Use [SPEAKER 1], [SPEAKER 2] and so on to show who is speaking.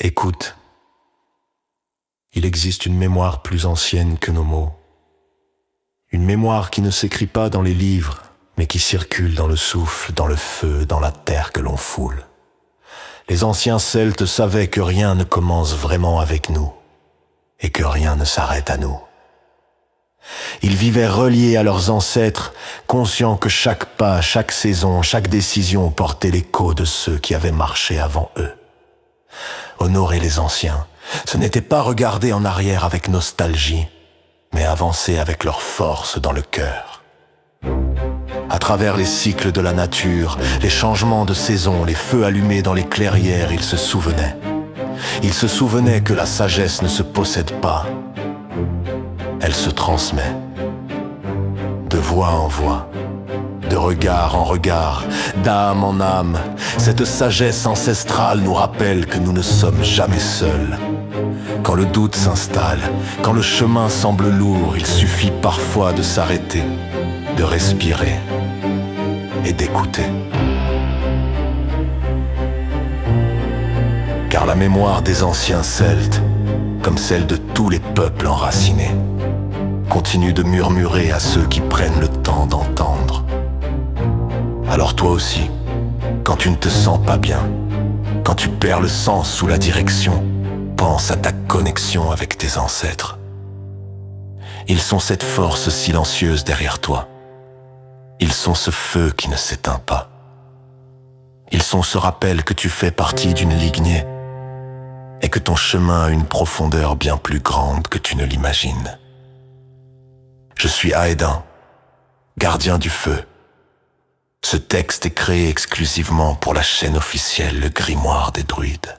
[SPEAKER 1] Écoute, il existe une mémoire plus ancienne que nos mots. Une mémoire qui ne s'écrit pas dans les livres, mais qui circule dans le souffle, dans le feu, dans la terre que l'on foule. Les anciens Celtes savaient que rien ne commence vraiment avec nous, et que rien ne s'arrête à nous. Ils vivaient reliés à leurs ancêtres, conscients que chaque pas, chaque saison, chaque décision portait l'écho de ceux qui avaient marché avant eux. Honorer les anciens, ce n'était pas regarder en arrière avec nostalgie, mais avancer avec leur force dans le cœur. À travers les cycles de la nature, les changements de saison, les feux allumés dans les clairières, ils se souvenaient. Ils se souvenaient que la sagesse ne se possède pas, elle se transmet. De voix en voix, de regard en regard, d'âme en âme, cette sagesse ancestrale nous rappelle que nous ne sommes jamais seuls. Quand le doute s'installe, quand le chemin semble lourd, il suffit parfois de s'arrêter, de respirer et d'écouter. Car la mémoire des anciens Celtes, comme celle de tous les peuples enracinés, continue de murmurer à ceux qui prennent le temps d'entendre. Alors toi aussi, quand tu ne te sens pas bien, quand tu perds le sens sous la direction, pense à ta connexion avec tes ancêtres. Ils sont cette force silencieuse derrière toi. Ils sont ce feu qui ne s'éteint pas. Ils sont ce rappel que tu fais partie d'une lignée et que ton chemin a une profondeur bien plus grande que tu ne l'imagines. Je suis Aedan, gardien du feu. Ce texte est créé exclusivement pour la chaîne officielle Le Grimoire des Druides.